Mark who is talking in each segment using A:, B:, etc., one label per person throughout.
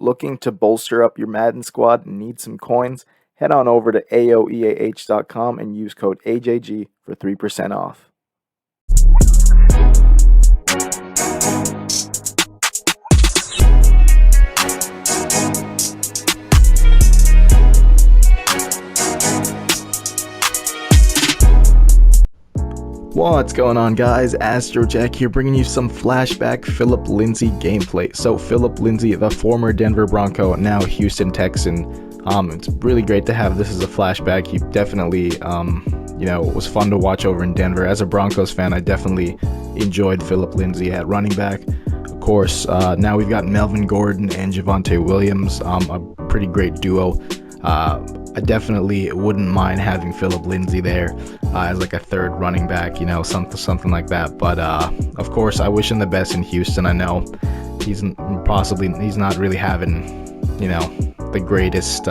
A: Looking to bolster up your Madden squad and need some coins? Head on over to aoeah.com and use code AJG for 3% off. What's going on, guys? AstroJack here, bringing you some Flashback Phillip Lindsay gameplay. So Phillip Lindsay, the former Denver Bronco, now Houston Texan. It's really great to have this as a flashback. He definitely, was fun to watch over in Denver. As a Broncos fan, I definitely enjoyed Phillip Lindsay at running back. Of course, now we've got Melvin Gordon and Javonte Williams, a pretty great duo. I definitely wouldn't mind having Phillip Lindsay there as like a third running back, something like that. But of course, I wish him the best in Houston. I know he's not really having, the greatest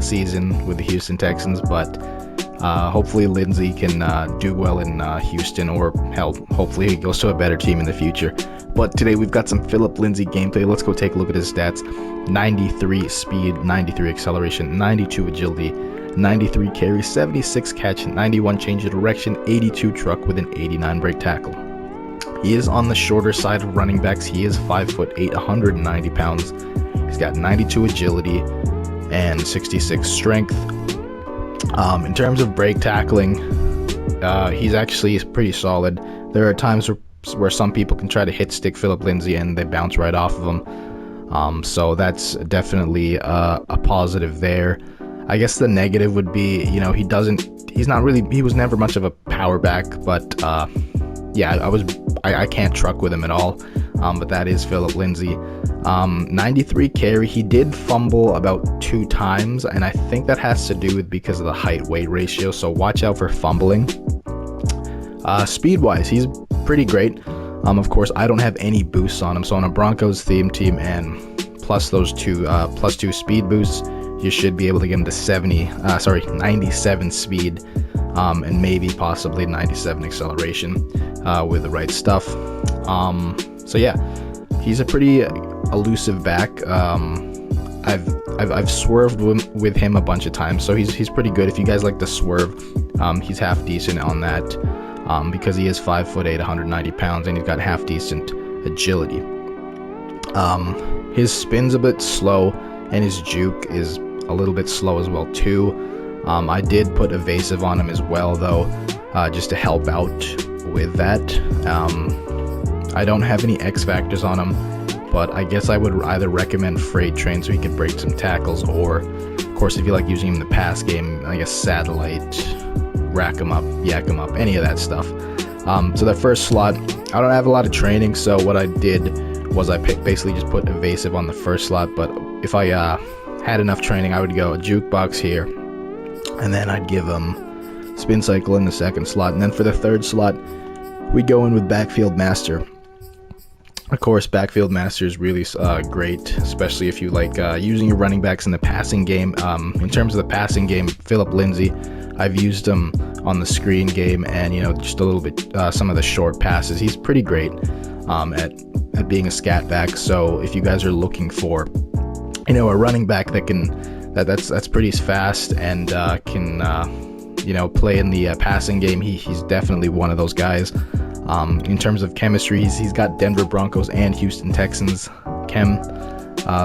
A: season with the Houston Texans, but hopefully Lindsay can do well in Houston, or hopefully he goes to a better team in the future. But today we've got some Phillip Lindsay gameplay. Let's go take a look at his stats. 93 speed, 93 acceleration, 92 agility, 93 carry, 76 catch, 91 change of direction, 82 truck with an 89 break tackle. He is on the shorter side of running backs. He is 5'8", 190 pounds. He's got 92 agility and 66 strength. In terms of break tackling, he's actually pretty solid. There are times where some people can try to hit stick Phillip Lindsay and they bounce right off of him. So that's definitely a positive there. I guess the negative would be, he was never much of a power back, but I can't truck with him at all. But that is Phillip Lindsay. 93 carry. He did fumble about 2 times, and I think that has to do with because of the height-weight ratio, so watch out for fumbling. Speed-wise, he's pretty great. Of course, I don't have any boosts on him, so on a Broncos theme team and plus those plus 2 speed boosts, you should be able to get him to 97 speed, and maybe possibly 97 acceleration with the right stuff. So yeah, he's a pretty elusive back. I've swerved with him a bunch of times, so he's pretty good. If you guys like to swerve, he's half decent on that, because he is 5'8", 190 pounds, and he's got half decent agility. His spin's a bit slow, and his juke is a little bit slow as well too. I did put evasive on him as well, though, just to help out with that. I don't have any X factors on him, but I guess I would either recommend Freight Train so he could break some tackles, or of course if you like using him in the pass game, I guess Satellite, Rack him up, Yak him up, any of that stuff. So the first slot, I don't have a lot of training, so what I did was I basically just put evasive on the first slot, but if I had enough training, I would go a jukebox here, and then I'd give him spin cycle in the second slot, and then for the third slot, we go in with backfield master. Of course, backfield master is really great, especially if you like using your running backs in the passing game. In terms of the passing game, Phillip Lindsay, I've used him on the screen game and, just a little bit, some of the short passes. He's pretty great at being a scat back. So if you guys are looking for, a running back that's pretty fast and can, play in the passing game, he's definitely one of those guys. In terms of chemistry, he's got Denver Broncos and Houston Texans chem,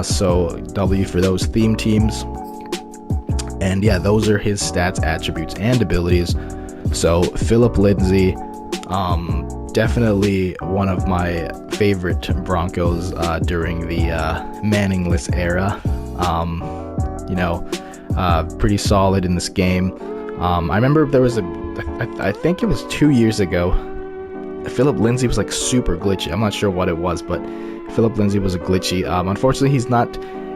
A: so W for those theme teams. And yeah, those are his stats, attributes, and abilities. So Phillip Lindsay, definitely one of my favorite Broncos during the Manningless era. Pretty solid in this game. I remember there was I think it was 2 years ago, Phillip Lindsay was like super glitchy. I'm not sure what it was, but Phillip Lindsay was a glitchy. Unfortunately, he's not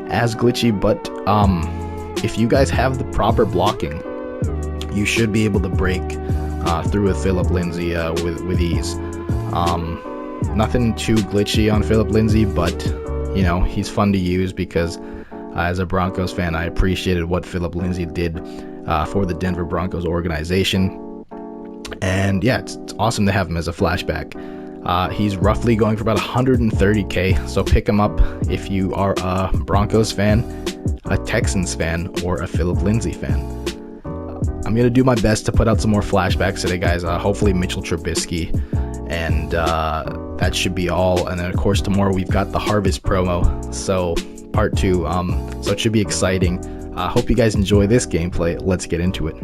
A: as glitchy, but if you guys have the proper blocking, you should be able to break through with Phillip Lindsay with ease. Nothing too glitchy on Phillip Lindsay, but he's fun to use because as a Broncos fan, I appreciated what Phillip Lindsay did for the Denver Broncos organization. And yeah, it's awesome to have him as a flashback. He's roughly going for about 130k, so pick him up if you are a Broncos fan, a Texans fan, or a Phillip Lindsay fan. I'm going to do my best to put out some more flashbacks today, guys. Hopefully Mitchell Trubisky, and that should be all. And then of course tomorrow we've got the Harvest promo, so part 2, so it should be exciting. Hope you guys enjoy this gameplay. Let's get into it.